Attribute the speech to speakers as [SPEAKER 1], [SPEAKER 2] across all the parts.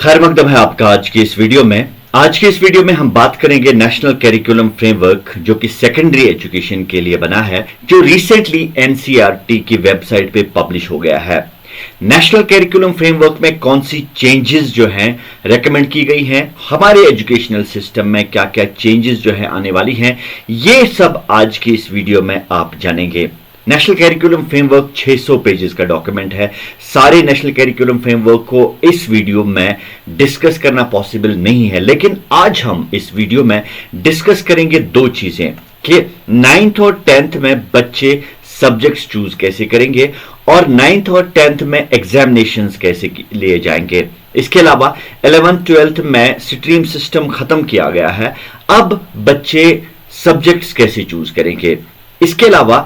[SPEAKER 1] खैर मकदम है आपका आज की इस वीडियो में। आज की इस वीडियो में हम बात करेंगे नेशनल करिकुलम फ्रेमवर्क जो कि सेकेंडरी एजुकेशन के लिए बना है, जो रिसेंटली एनसीईआरटी की वेबसाइट पे पब्लिश हो गया है। नेशनल करिकुलम फ्रेमवर्क में कौन सी चेंजेस जो हैं रेकमेंड की गई हैं, हमारे एजुकेशनल सिस्टम में क्या क्या चेंजेस जो है आने वाली हैं, ये सब आज की इस वीडियो में आप जानेंगे। नेशनल करिकुलम फ्रेमवर्क 600 पेजेस का डॉक्यूमेंट है। सारे नेशनल करिकुलम फ्रेमवर्क को इस वीडियो में डिस्कस करना पॉसिबल नहीं है, लेकिन आज हम इस वीडियो में डिस्कस करेंगे दो चीजें कि 9th और 10th में बच्चे सब्जेक्ट्स चूज कैसे करेंगे और 9th और 10th में एग्जामिनेशंस कैसे लिए जाएंगे। इसके अलावा 11th 12th में स्ट्रीम सिस्टम खत्म किया गया है, अब बच्चे सब्जेक्ट्स कैसे चूज करेंगे। इसके अलावा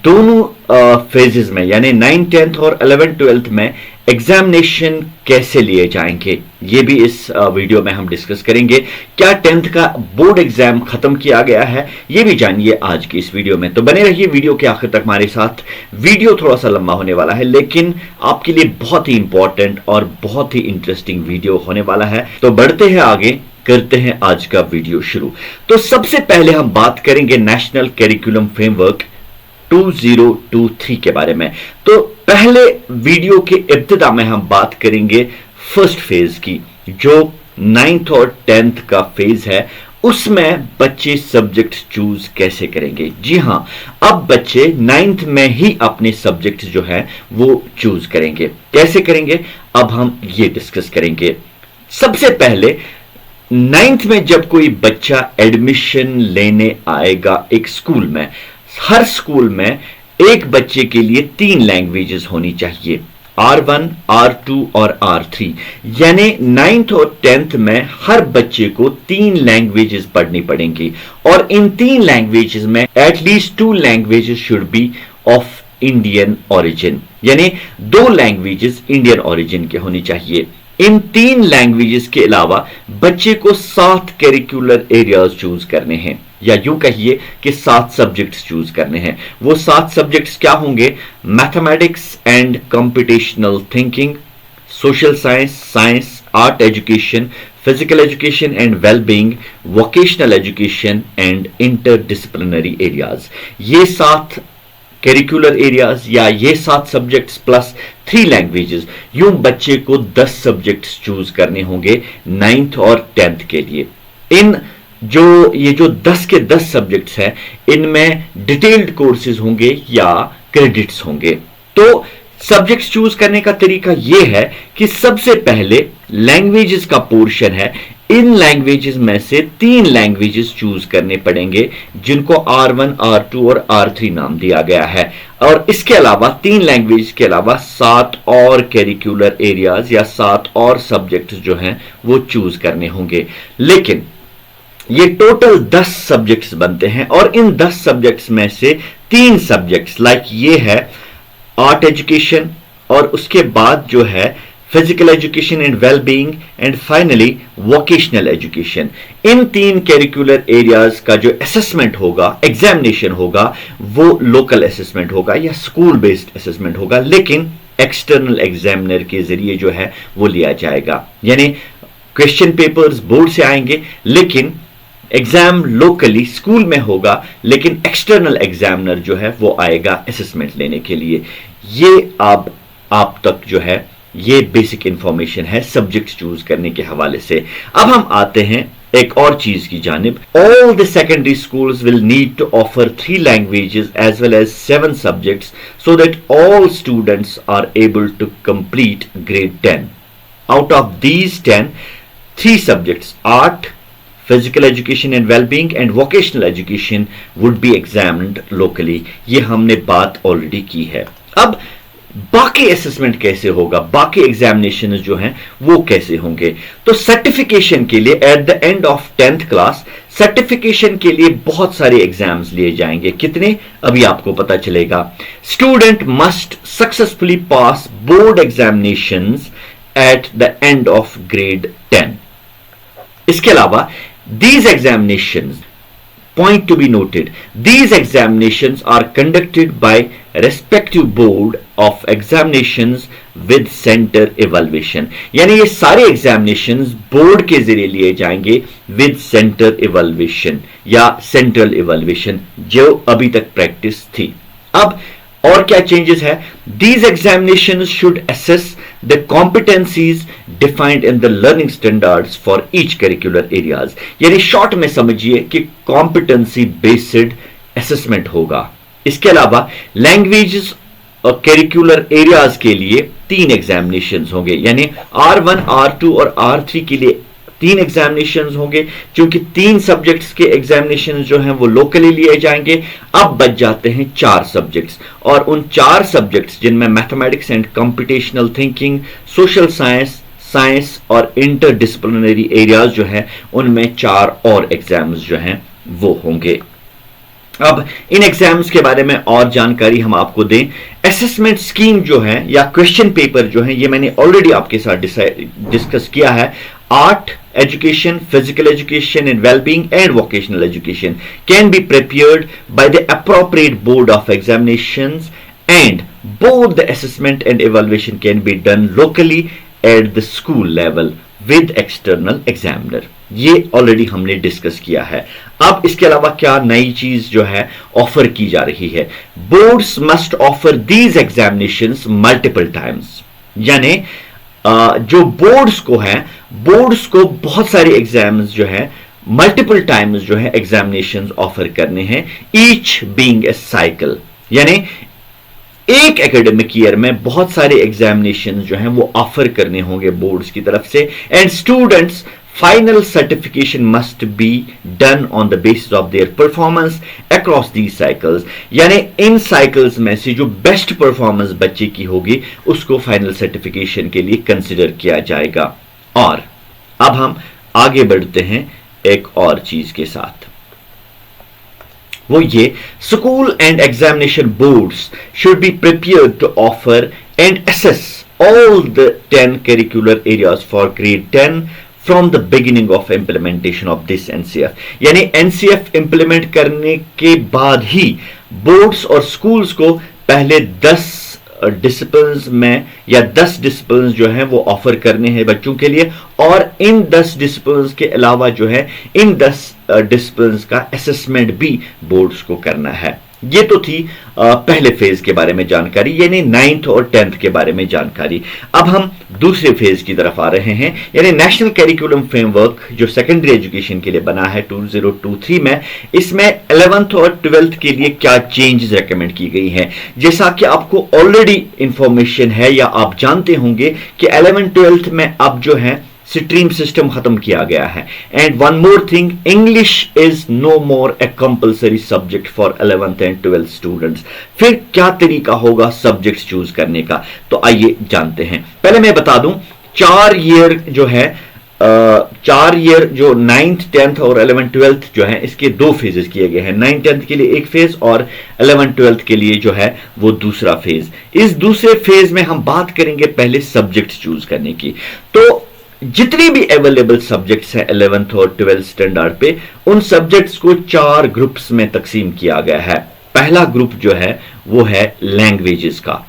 [SPEAKER 1] दोनों फेजेस में यानी 9th 10th और 11th 12th में एग्जामिनेशन कैसे लिए जाएंगे, ये भी इस वीडियो में हम डिस्कस करेंगे। क्या 10th का बोर्ड एग्जाम खत्म किया गया है, ये भी जानिए आज की इस वीडियो में। तो बने रहिए वीडियो के आखिर तक हमारे साथ। वीडियो थोड़ा सा लंबा होने वाला है, लेकिन आपके लिए बहुत ही इंपॉर्टेंट और बहुत ही इंटरेस्टिंग वीडियो होने वाला है। तो बढ़ते हैं आगे, करते हैं आज का वीडियो शुरू। तो सबसे पहले हम बात करेंगे नेशनल करिकुलम फ्रेमवर्क 2023 के बारे में। तो पहले वीडियो के इब्तिदा में हम बात करेंगे फर्स्ट फेज की, जो 9th और 10th का फेज है। उसमें बच्चे सब्जेक्ट चूज कैसे करेंगे। जी हां, अब बच्चे 9th में ही अपने सब्जेक्ट जो है वो चूज करेंगे। कैसे करेंगे अब हम ये डिस्कस करेंगे। सबसे पहले 9th में जब कोई बच्चा एडमिशन लेने आएगा एक स्कूल में, हर स्कूल में एक बच्चे के लिए 3 लैंग्वेजेस होनी चाहिए, R1, R2 और R3। यानी 9th और 10th में हर बच्चे को 3 लैंग्वेजेस पढ़नी पड़ेंगी और इन 3 लैंग्वेजेस में at least 2 languages should be of Indian origin, यानी 2 लैंग्वेजेस इंडियन ओरिजिन के होनी चाहिए। इन 3 लैंग्वेजेस के अलावा बच्चे को 7 करिकुलर एरियाज चूज करने हैं, या यूं कहिए कि 7 सब्जेक्ट्स चूज करने हैं। वो 7 सब्जेक्ट्स क्या होंगे? Mathematics and computational thinking, social science, science, art education, physical education and wellbeing, vocational education and interdisciplinary areas. ये 7 करिकुलर एरियाज या ये 7 सब्जेक्ट्स प्लस 3 लैंग्वेजेस, यूं बच्चे को 10 सब्जेक्ट्स चूज करने होंगे 9th और 10th के लिए। ये जो 10 के 10 सब्जेक्ट्स हैं, इनमें डिटेल्ड कोर्सेज होंगे या क्रेडिट्स होंगे। तो सब्जेक्ट्स चूज करने का तरीका यह है कि सबसे पहले लैंग्वेजेस का पोर्शन है, इन लैंग्वेजेस में से 3 लैंग्वेजेस चूज करने पड़ेंगे, जिनको R1, R2 और R3 नाम दिया गया है। और इसके अलावा 3 लैंग्वेज के अलावा 7 और करिकुलर एरियाज या 7 और सब्जेक्ट्स जो हैं वो चूज करने होंगे। लेकिन ये टोटल 10 सब्जेक्ट्स बनते हैं और इन 10 सब्जेक्ट्स में से 3 सब्जेक्ट्स लाइक ये है आर्ट एजुकेशन, और उसके बाद जो है physical education and wellbeing, and finally vocational education. In 3 curricular areas का जो असेसमेंट होगा, एग्जामिनेशन होगा, वो लोकल असेसमेंट होगा या स्कूल बेस्ड असेसमेंट होगा, लेकिन एक्सटर्नल एग्जामिनर के जरिए जो है वो लिया जाएगा। यानी क्वेश्चन पेपर्स बोर्ड से आएंगे, लेकिन एग्जाम लोकली स्कूल में होगा, लेकिन एक्सटर्नल एग्जामिनर जो है वो आएगा असेसमेंट लेने के लिए। ये अब आप तक जो है ये बेसिक इंफॉर्मेशन है सब्जेक्ट चूज करने के हवाले से। अब हम आते हैं एक और चीज की जानिब। All the secondary schools will need to offer 3 languages as well as 7 subjects so that all students are able to complete grade 10। Out of these 10, 3 subjects art, physical education and wellbeing and vocational education would be examined locally. ये हमने बात already की है। अब बाकी assessment कैसे होगा, बाकी एग्जामिनेशन जो हैं वो कैसे होंगे। तो सर्टिफिकेशन के लिए eight the end of 10th class certification के लिए बहुत सारे एग्जाम्स लिए जाएंगे। कितने अभी आपको पता चलेगा। Student must successfully pass board examinations eight the end of grade 10। इसके अलावा these examinations Point to be noted, these examinations are conducted by respective board of examinations with center evaluation. यानी ये सारे examinations बोर्ड के जरिए लिए जाएंगे with center evaluation या central evaluation जो अभी तक प्रैक्टिस थी. अब और क्या चेंजेस है? These examinations should assess the competencies defined in the learning standards for each curricular areas. यानी शॉर्ट में समझिए कि competency based assessment होगा. इसके अलावा लैंग्वेजेस और करिकुलर एरियाज के लिए 3 एग्जामिनेशंस होंगे, यानी R1, R2 और R3 के लिए 3 एग्जामिनेशंस होंगे. क्योंकि 3 सब्जेक्ट्स के एग्जामिनेशंस जो हैं वो लोकली लिए जाएंगे. अब बच जाते हैं 4 सब्जेक्ट्स, और उन 4 सब्जेक्ट्स जिनमें mathematics and computational thinking, social science, science और इंटरडिसिप्लिनरी एरियाज जो हैं उनमें 4 और एग्जाम्स जो हैं वो होंगे. अब इन एग्जाम्स के बारे में और जानकारी हम आपको दें. असेसमेंट स्कीम जो है या क्वेश्चन पेपर जो है ये मैंने ऑलरेडी आपके साथ डिस्कस किया है. Art education, physical education and well-being and vocational education can be prepared by the appropriate board of examinations, and both the assessment and evaluation can be done locally at the school level with external examiner. ये already हमने discuss किया है. अब इसके अलावा क्या नई चीज जो है ऑफर की जा रही है? Boards must offer these examinations multiple times. यानी जो बोर्ड्स को है, बोर्ड्स को बहुत सारे एग्जाम्स जो है मल्टीपल टाइम्स जो है एग्जामिनेशंस ऑफर करने हैं, ईच बीइंग ए साइकिल. यानी एक एकेडमिक ईयर में बहुत सारे एग्जामिनेशंस जो हैं वो ऑफर करने होंगे बोर्ड्स की तरफ से. And students final certification must be done on the basis of their performance across these cycles. यानी इन साइकिल्स में से जो बेस्ट परफॉर्मेंस बच्चे की होगी उसको फाइनल सर्टिफिकेशन के लिए कंसिडर किया जाएगा. और अब हम आगे बढ़ते हैं एक और चीज के साथ, वो ये school and examination boards should be prepared to offer and assess all the 10 curricular areas for grade 10 from the beginning of implementation of this NCF. यानी NCF इंप्लीमेंट करने के बाद ही बोर्ड्स और स्कूल्स को पहले 10 डिसिप्लिन्स में या 10 डिसिप्लिन्स जो हैं वो ऑफर करने हैं बच्चों के लिए, और इन 10 डिसिप्लिन्स के अलावा जो है इन 10 डिसिप्लिन्स का असेसमेंट भी बोर्ड्स को करना है. ये तो थी पहले फेज के बारे में जानकारी, यानी 9th और 10th के बारे में जानकारी. अब हम दूसरे फेज की तरफ आ रहे हैं, यानी नेशनल करिकुलम फ्रेमवर्क जो सेकेंडरी एजुकेशन के लिए बना है 2023 में. इसमें 11th और 12th के लिए क्या चेंजेस रेकमेंड की गई हैं. जैसा कि आपको ऑलरेडी इंफॉर्मेशन है या आप जानते होंगे कि 11th 12th में अब जो है स्ट्रीम सिस्टम खत्म किया गया है. And one more thing, English is no more a compulsory subject for 11th and 12th students. फिर क्या तरीका होगा सब्जेक्ट्स चूज करने का, तो आइए जानते हैं. पहले मैं बता दूं 4 ईयर जो है 4 ईयर जो 9th 10th और 11th 12th जो है इसके 2 फेजेस किए गए हैं. 9th 10th के लिए एक फेज और 11th 12th के लिए जो है वो दूसरा फेज. इस दूसरे फेज में हम बात करेंगे पहले सब्जेक्ट चूज करने की. तो जितनी भी अवेलेबल सब्जेक्ट्स हैं 11th और 12th स्टैंडर्ड पे, उन सब्जेक्ट्स को 4 ग्रुप्स में तकसीम किया गया है. पहला ग्रुप जो है वो है लैंग्वेजेस का,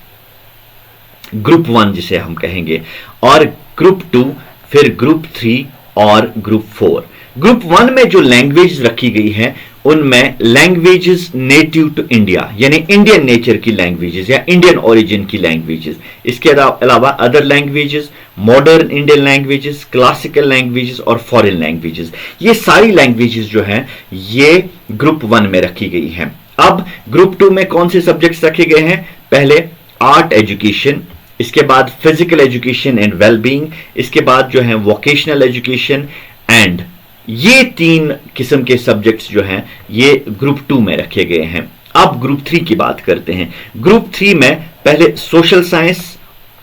[SPEAKER 1] ग्रुप 1 जिसे हम कहेंगे, और ग्रुप 2, फिर ग्रुप 3 और ग्रुप 4. ग्रुप 1 में जो लैंग्वेज रखी गई है उनमें लैंग्वेजेस नेटिव टू इंडिया, यानी इंडियन नेचर की लैंग्वेजेस या इंडियन ओरिजिन की लैंग्वेजेस. इसके अलावा other languages, modern Indian languages, classical languages और फॉरेन लैंग्वेजेस, ये सारी लैंग्वेजेस जो हैं ये ग्रुप 1 में रखी गई हैं. अब ग्रुप 2 में कौन से सब्जेक्ट्स रखे गए हैं? पहले आर्ट एजुकेशन, इसके बाद फिजिकल एजुकेशन एंड वेलबींग, इसके बाद जो है वोकेशनल एजुकेशन, एंड ये 3 किस्म के सब्जेक्ट्स जो हैं ये ग्रुप 2 में रखे गए हैं. अब ग्रुप 3 की बात करते हैं. ग्रुप 3 में पहले सोशल साइंस,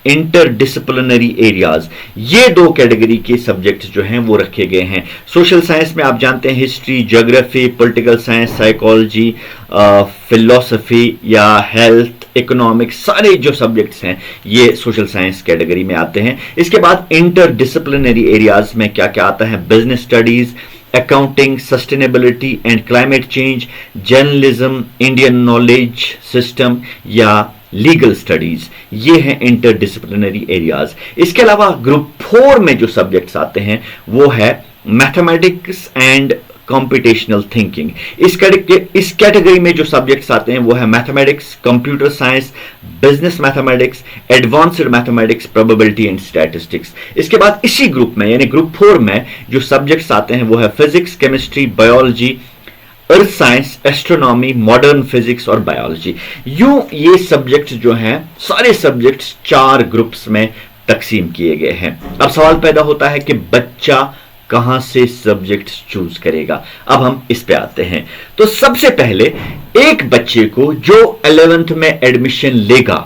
[SPEAKER 1] इंटरडिसिप्लिनरी एरियाज, ये 2 कैटेगरी के सब्जेक्ट्स जो हैं वो रखे गए हैं. सोशल साइंस में आप जानते हैं history, geography, political science, psychology, philosophy या हेल्थ, इकोनॉमिक्स, सारे जो सब्जेक्ट्स हैं ये सोशल साइंस कैटेगरी में आते हैं. इसके बाद इंटरडिसिप्लिनरी एरियाज में क्या क्या आता है? Business studies, accounting, sustainability and climate change, journalism, Indian knowledge system या लीगल स्टडीज, ये हैं इंटरडिसिप्लिनरी एरियाज। इसके अलावा ग्रुप 4 में जो सब्जेक्ट्स आते हैं वो है मैथमेटिक्स एंड कंप्यूटेशनल थिंकिंग। इस कैटेगरी में जो सब्जेक्ट्स आते हैं वो है mathematics, computer science, business mathematics, advanced mathematics, probability and statistics. इसके बाद इसी ग्रुप में यानी ग्रुप 4 में जो सब्जेक्ट्स आते हैं वो है physics, chemistry, biology, earth science, astronomy, modern physics और बायोलॉजी। यूं ये सब्जेक्ट्स जो हैं सारे सब्जेक्ट्स 4 ग्रुप्स में तकसीम किए गए हैं। अब सवाल पैदा होता है कि बच्चा कहां से सब्जेक्ट्स चूज करेगा। अब हम इस पे आते हैं। तो सबसे पहले एक बच्चे को जो 11th में एडमिशन लेगा,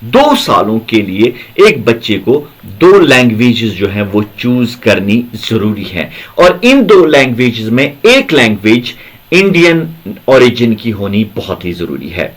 [SPEAKER 1] 2 सालों के लिए एक बच्चे को 2 लैंग्वेजेस जो हैं वो चूज करनी जरूरी है। और इन 2 लैंग्वेजेस में एक लैंग्वेज इंडियन ओरिजिन की होनी बहुत ही जरूरी है।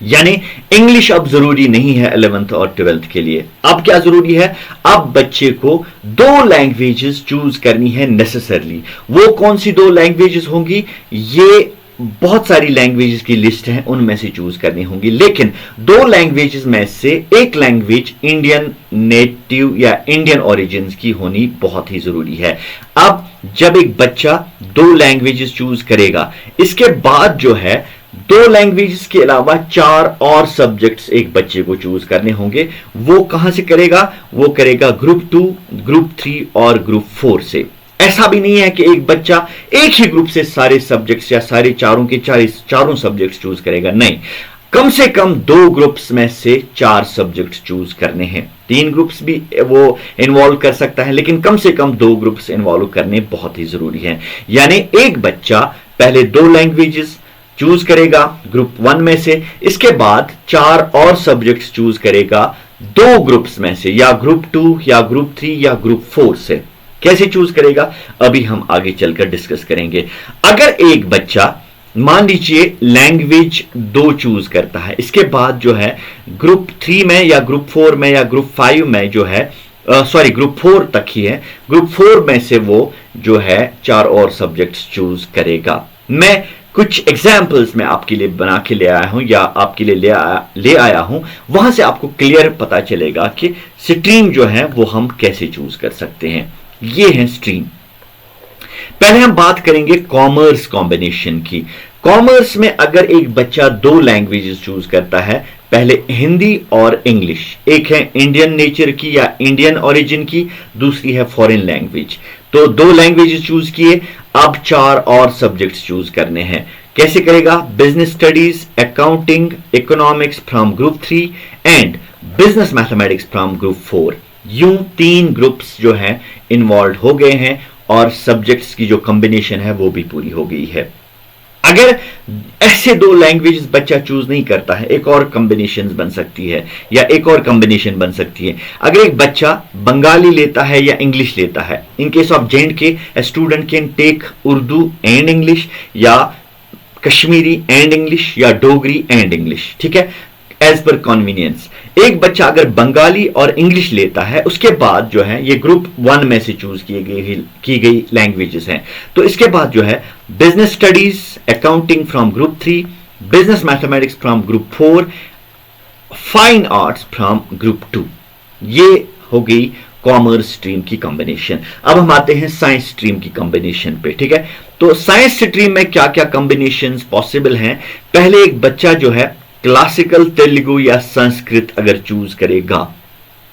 [SPEAKER 1] यानी इंग्लिश अब जरूरी नहीं है 11th और 12th के लिए। अब क्या जरूरी है? अब बच्चे को 2 लैंग्वेजेस चूज करनी है नेसेसरली। वो कौन सी 2 लैंग्वेजेस होंगी? ये बहुत सारी लैंग्वेजेस की लिस्ट है, उनमें से चूज करनी होंगी, लेकिन 2 लैंग्वेजेस में से एक लैंग्वेज इंडियन नेटिव या इंडियन ओरिजिन्स की होनी बहुत ही जरूरी है। अब जब एक बच्चा 2 लैंग्वेजेस चूज करेगा, इसके बाद जो है 2 लैंग्वेजेस के अलावा 4 और सब्जेक्ट्स एक बच्चे को चूज करने होंगे। वो कहां से करेगा? वो करेगा ग्रुप 2, ग्रुप 3 और ग्रुप 4 से। ऐसा भी नहीं है कि एक बच्चा एक ही ग्रुप से सारे सब्जेक्ट्स या सारे चारों के चारों सब्जेक्ट्स चूज करेगा। नहीं, कम से कम 2 ग्रुप्स में से 4 सब्जेक्ट्स चूज करने हैं। 3 ग्रुप्स भी वो इन्वॉल्व कर सकता है, लेकिन कम से कम 2 ग्रुप्स इन्वॉल्व करने बहुत ही जरूरी है। यानी एक बच्चा पहले 2 लैंग्वेजेस चूज करेगा ग्रुप 1 में से, इसके बाद 4 और सब्जेक्ट्स चूज करेगा 2 ग्रुप्स में से, या ग्रुप 2 या ग्रुप 3 या ग्रुप 4 से। कैसे चूज करेगा अभी हम आगे चलकर डिस्कस करेंगे। अगर एक बच्चा मान लीजिए लैंग्वेज 2 चूज करता है, इसके बाद जो है ग्रुप 3 में या ग्रुप 4 में या ग्रुप 5 में जो है ग्रुप 4 तक ही है, ग्रुप 4 में से वो जो है 4 और सब्जेक्ट्स चूज करेगा। मैं कुछ एग्जाम्पल्स में आपके लिए बना के ले आया हूं या आपके लिए ले आया हूं, वहां से आपको क्लियर पता चलेगा कि स्ट्रीम जो है वो हम कैसे चूज कर सकते हैं। ये है स्ट्रीम। पहले हम बात करेंगे कॉमर्स कॉम्बिनेशन की। कॉमर्स में अगर एक बच्चा 2 लैंग्वेजेस चूज करता है, पहले हिंदी और इंग्लिश, एक है इंडियन नेचर की या इंडियन ओरिजिन की, दूसरी है फॉरेन लैंग्वेज। तो 2 लैंग्वेजेस चूज किए, अब 4 और सब्जेक्ट्स चूज करने हैं। कैसे करेगा? Business studies, accounting, economics from group 3 and business mathematics from group 4। यूं 3 ग्रुप्स जो हैं इन्वॉल्व हो गए हैं और सब्जेक्ट्स की जो कॉम्बिनेशन है वो भी पूरी हो गई है। अगर ऐसे 2 लैंग्वेजेस बच्चा चूज नहीं करता है, एक और कॉम्बिनेशन बन सकती है या एक और कॉम्बिनेशन बन सकती है। अगर एक बच्चा बंगाली लेता है या इंग्लिश लेता है, in case of J&K, a student can take Urdu and English या कश्मीरी एंड इंग्लिश या डोगरी एंड इंग्लिश, ठीक है, एज पर कन्वीनियंस। एक बच्चा अगर बंगाली और इंग्लिश लेता है, उसके बाद जो है ये ग्रुप 1 में से चूज की गई लैंग्वेजेस हैं, तो इसके बाद जो है business studies, accounting from group 3, business mathematics from group 4, fine arts from group 2। ये हो गई कॉमर्स स्ट्रीम की कॉम्बिनेशन। अब हम आते हैं साइंस स्ट्रीम की कॉम्बिनेशन पे, ठीक है। तो साइंस स्ट्रीम में क्या क्या कॉम्बिनेशन पॉसिबल हैं? पहले एक बच्चा जो है क्लासिकल तेलुगु या संस्कृत अगर चूज करेगा,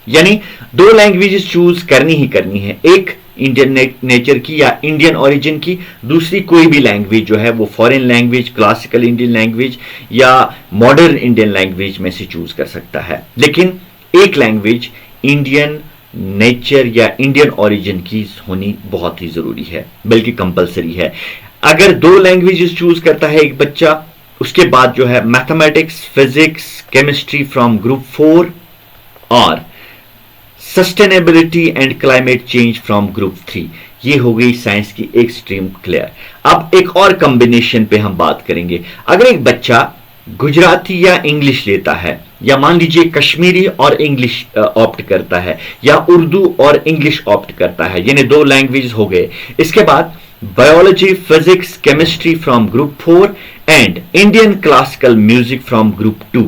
[SPEAKER 1] यानी 2 लैंग्वेजेस चूज करनी ही करनी है, एक इंडियन नेचर की या इंडियन ओरिजिन की, दूसरी कोई भी लैंग्वेज जो है वो foreign language, classical Indian language या मॉडर्न इंडियन लैंग्वेज में से चूज कर सकता है, लेकिन एक लैंग्वेज इंडियन नेचर या इंडियन ओरिजिन की होनी बहुत ही जरूरी है, बल्कि कंपलसरी है। अगर 2 लैंग्वेजेस चूज करता है एक बच्चा, उसके बाद जो है mathematics, physics, chemistry from group 4 और sustainability and climate change from group 3। ये हो गई साइंस की एक स्ट्रीम क्लियर। अब एक और कॉम्बिनेशन पे हम बात करेंगे। अगर एक बच्चा गुजराती या इंग्लिश लेता है, या मान लीजिए कश्मीरी और इंग्लिश ऑप्ट करता है, या उर्दू और इंग्लिश ऑप्ट करता है, यानी 2 लैंग्वेज हो गए। इसके बाद biology, physics, chemistry from group 4 and Indian classical music from group 2।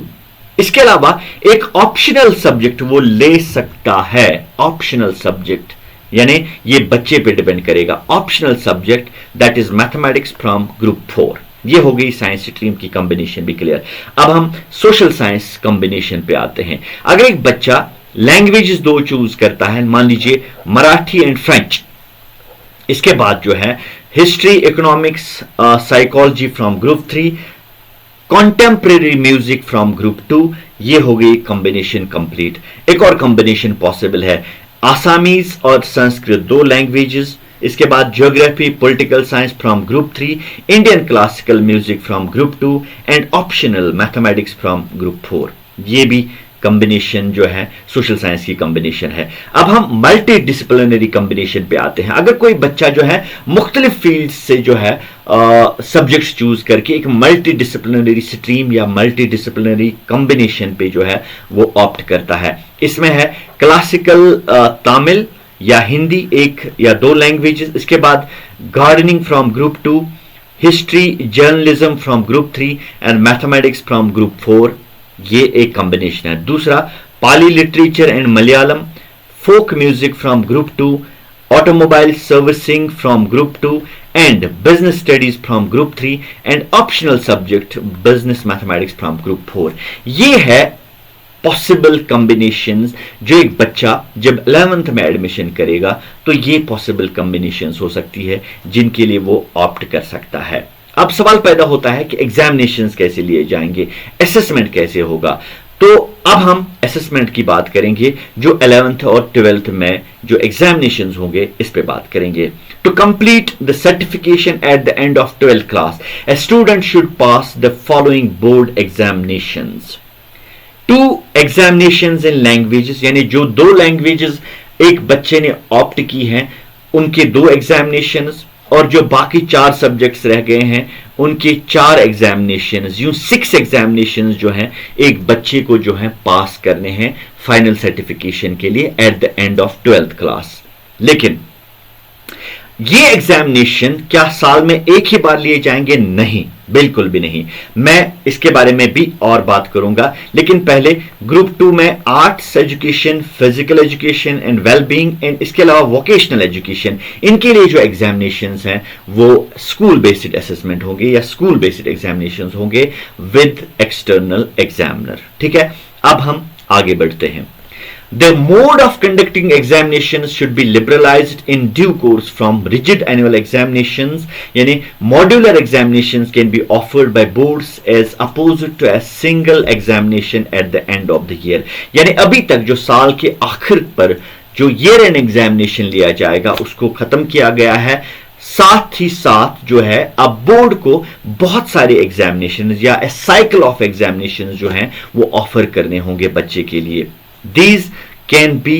[SPEAKER 1] इसके अलावा एक ऑप्शनल सब्जेक्ट वो ले सकता है। ऑप्शनल सब्जेक्ट यानी ये बच्चे पे डिपेंड करेगा। Optional subject that is mathematics from group 4। ये हो गई साइंस स्ट्रीम की कॉम्बिनेशन भी क्लियर। अब हम सोशल साइंस कॉम्बिनेशन पे आते हैं। अगर एक बच्चा लैंग्वेजेस 2 चूज करता है, मान लीजिए मराठी एंड फ्रेंच, इसके बाद जो है history, economics, psychology from group 3, contemporary music from group 2, ये हो गई कॉम्बिनेशन कंप्लीट। एक और कॉम्बिनेशन पॉसिबल है, आसामीज और संस्कृत 2 लैंग्वेजेस। इसके बाद geography, political science from group 3, Indian classical music from group 2 and optional mathematics from group 4। ये भी कॉम्बिनेशन जो है सोशल साइंस की कॉम्बिनेशन है। अब हम मल्टी डिसिप्लिनरी कॉम्बिनेशन पे आते हैं। अगर कोई बच्चा जो है मुख्तलिफ फील्ड से जो है सब्जेक्ट्स चूज करके एक मल्टी डिसिप्लिनरी स्ट्रीम या मल्टी डिसिप्लिनरी कॉम्बिनेशन पे जो है वो ऑप्ट करता है, इसमें है क्लासिकल तमिल या हिंदी 1 या 2 लैंग्वेजेस। इसके बाद gardening from group 2, history, journalism from group 3 and mathematics from group 4, ये एक कॉम्बिनेशन है। दूसरा Pali literature and Malayalam, folk music from group 2, automobile servicing from group 2 and business studies from group 3 and optional subject business mathematics from group 4। ये है possible combinations जो एक बच्चा जब 11th में एडमिशन करेगा तो ये पॉसिबल कॉम्बिनेशंस हो सकती है जिनके लिए वो ऑप्ट कर सकता है। अब सवाल पैदा होता है कि एग्जामिनेशंस कैसे लिए जाएंगे, असेसमेंट कैसे होगा। तो अब हम असेसमेंट की बात करेंगे, जो 11th और 12th में जो एग्जामिनेशंस होंगे इस पे बात करेंगे। To complete the certification at the end of 12th class, a student should pass the following board examinations. 2 examinations in languages, यानी जो 2 लैंग्वेजेस एक बच्चे ने ऑप्ट की हैं उनके 2 एग्जामिनेशंस, और जो बाकी 4 सब्जेक्ट्स रह गए हैं उनके 4 एग्जामिनेशंस, यूं 6 एग्जामिनेशंस जो हैं एक बच्चे को जो है पास करने हैं फाइनल सर्टिफिकेशन के लिए eight the end of 12th class. लेकिन ये एग्जामिनेशन क्या साल में एक ही बार लिए जाएंगे? नहीं, बिल्कुल भी नहीं। मैं इसके बारे में भी और बात करूंगा, लेकिन पहले ग्रुप 2 में arts education, physical education and wellbeing and इसके अलावा वोकेशनल एजुकेशन, इनके लिए जो एग्जामिनेशंस हैं वो स्कूल बेस्ड असेसमेंट होंगे या स्कूल बेस्ड एग्जामिनेशंस होंगे विद एक्सटर्नल एग्जामिनर। ठीक है, अब हम आगे बढ़ते हैं। The mode of conducting examinations should be liberalized in due course from rigid annual examinations, यानी modular examinations can be offered by boards as opposed to a single examination at the end of the year। यानी अभी तक जो साल के आखिर पर जो year end examination लिया जाएगा उसको खत्म किया गया है। साथ ही साथ जो है अब बोर्ड को बहुत सारे एग्जामिनेशन या साइकिल ऑफ एग्जामिनेशन जो हैं वो ऑफर करने होंगे बच्चे के लिए। These can be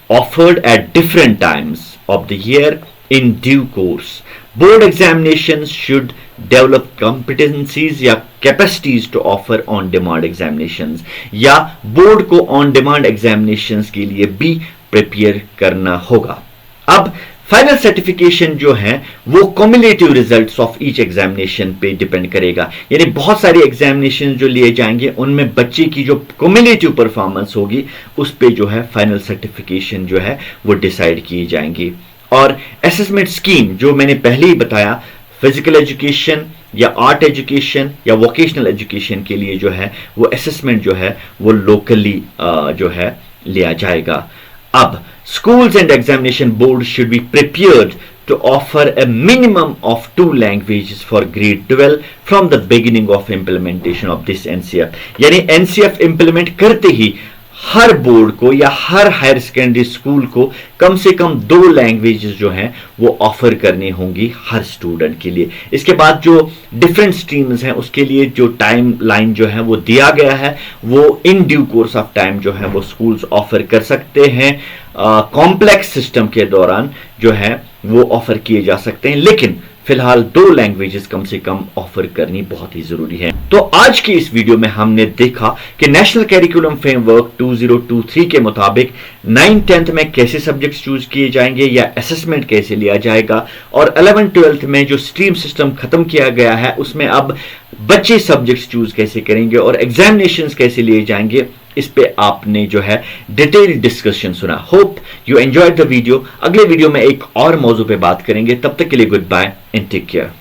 [SPEAKER 1] offered at different times of the year in due course. Board examinations should develop competencies या capacities to offer on demand examinations, या बोर्ड को on demand examinations के लिए भी प्रिपेयर करना होगा। अब फाइनल सर्टिफिकेशन जो है वो cumulative results of each examination पे डिपेंड करेगा, यानी बहुत सारे एग्जामिनेशन जो लिए जाएंगे उनमें बच्चे की जो कम्युलेटिव परफॉर्मेंस होगी उस पे जो है फाइनल सर्टिफिकेशन जो है वो डिसाइड की जाएंगी। और असेसमेंट स्कीम जो मैंने पहले ही बताया, फिजिकल एजुकेशन या आर्ट एजुकेशन या वोकेशनल एजुकेशन के लिए जो है वो असेसमेंट जो है वो लोकली जो है लिया जाएगा। अब schools and examination boards should be prepared to offer a minimum of 2 languages for grade 12 from the beginning of implementation of this NCF। यानी NCF implement करते ही हर बोर्ड को या हर हायर सेकेंडरी स्कूल को कम से कम 2 लैंग्वेजेस जो हैं वो ऑफर करनी होंगी हर स्टूडेंट के लिए। इसके बाद जो डिफरेंट स्ट्रीम्स हैं उसके लिए जो टाइम लाइन जो है वो दिया गया है वो in due course of time जो है वो स्कूल्स ऑफर कर सकते हैं। कॉम्प्लेक्स सिस्टम के दौरान जो है वो ऑफर किए जा सकते हैं, लेकिन फिलहाल 2 लैंग्वेजेस कम से कम ऑफर करनी बहुत ही जरूरी है। तो आज की इस वीडियो में हमने देखा कि नेशनल कैरिकुलम फ्रेमवर्क 2023 के मुताबिक 9th-10th में कैसे सब्जेक्ट्स चूज किए जाएंगे या असेसमेंट कैसे लिया जाएगा, और 11th-12th में जो स्ट्रीम सिस्टम खत्म किया गया है उसमें अब बच्चे सब्जेक्ट्स चूज कैसे करेंगे और एग्जामिनेशंस कैसे लिए जाएंगे, इस पे आपने जो है डिटेल डिस्कशन सुना। Hope you enjoyed the video. अगले वीडियो में एक और मौजू पे बात करेंगे, तब तक के लिए good bye and take care.